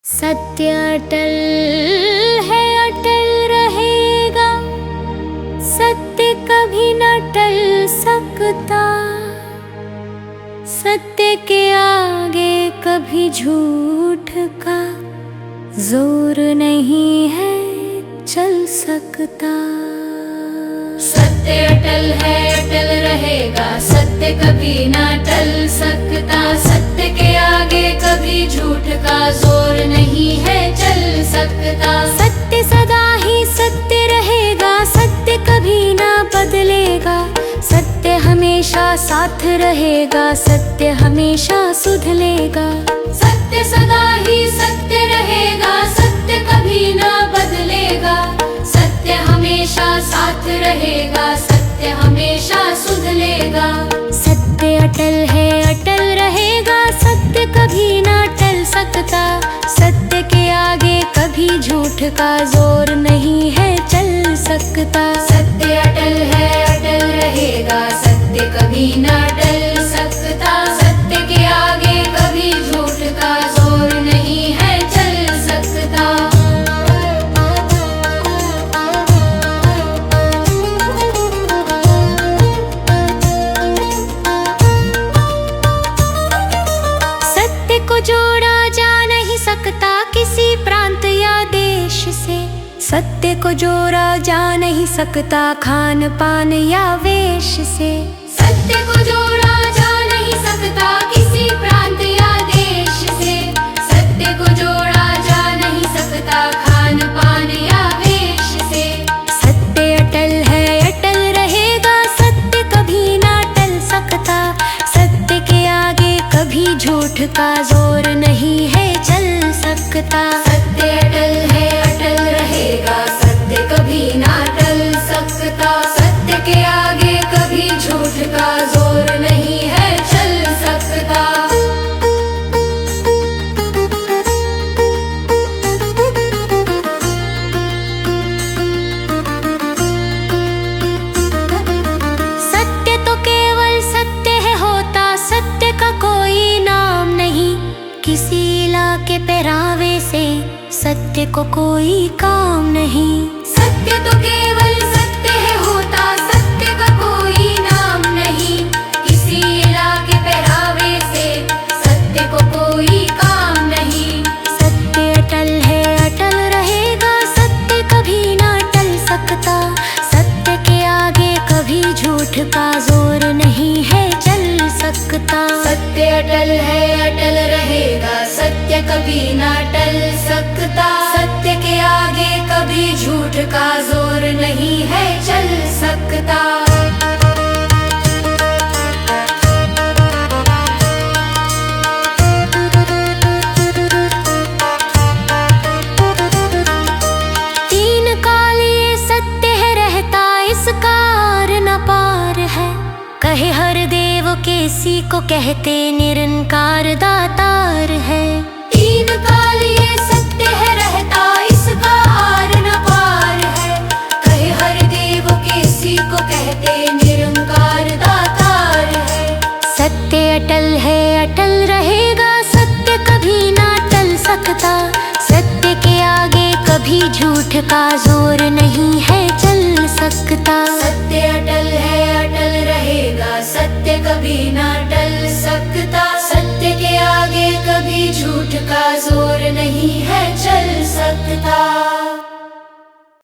सत्य अटल है, अटल रहेगा। सत्य कभी न टल सकता। सत्य के आगे कभी झूठ का जोर नहीं है चल सकता। सत्य अटल है, अटल रहेगा। सत्य कभी ना टल सकता। सत्य के आगे कभी झूठ का जोर नहीं है चल सकता। सत्य सदा ही सत्य रहेगा। सत्य कभी ना बदलेगा। सत्य हमेशा साथ रहेगा। सत्य हमेशा सुधलेगा। सत्य सदा ही सत्य रहेगा। सत्य कभी ना बदलेगा। सत्य हमेशा साथ रहेगा। सत्य हमेशा सुधलेगा। सत्य अटल है, अटल रहेगा। सत्य कभी ना टल सकता। सत्य के आगे कभी झूठ का जोर नहीं है चल सकता। सत्य अटल है, अटल रहेगा। सत्य कभी ना टल सकता। सत्य के आगे कभी झूठ का जोर नहीं है चल सकता। सत्य को जोड़ा जा नहीं सकता किसी प्रांत या देश से। सत्य को जोड़ा जा नहीं सकता खान पान या वेश से। सत्य को जोड़ा जा नहीं सकता किसी प्रांत या देश से। सत्य को जोड़ा जा नहीं सकता खान पान या वेश से। सत्य अटल है, अटल रहेगा। सत्य कभी ना टल सकता। सत्य के आगे कभी झूठ का जोर नहीं है चल सकता। सत्य अटल है, अटल रहेगा। सत्य कभी ना टल सकता। सत्य के आगे कभी झूठ का जोर नहीं है चल सकता। सत्य तो केवल सत्य है होता। सत्य का कोई नाम नहीं। किसी इलाके पहरावे से सत्य को कोई काम नहीं। सत्य तो केवल सत्य है होता। सत्य का कोई नाम नहीं। किसी इलाके पहरावे से सत्य को कोई काम नहीं। सत्य अटल है, अटल रहेगा। सत्य कभी ना टल सकता। सत्य के आगे कभी झूठ का जोर नहीं है चल सकता। सत्य अटल है, अटल रहेगा। सत्य कभी ना टल सकता। सत्य के आगे कभी झूठ का जोर नहीं है चल सकता। तीन काल ये सत्य है रहता। इसका आर न पार है। कहे हर देव केसी को कहते निरंकार दातार है। तीन काल ये सत्य है रहता। इसका आर न पार है। कहे हर देव केसी को कहते निरंकार दातार है। सत्य अटल है, अटल रहेगा। सत्य कभी ना टल सकता। सत्य के आगे कभी झूठ का जोर नहीं है चल सकता। सत्य अटल है, अटल रहेगा। सत्य कभी ना टल सकता। सत्य के आगे कभी झूठ का जोर नहीं है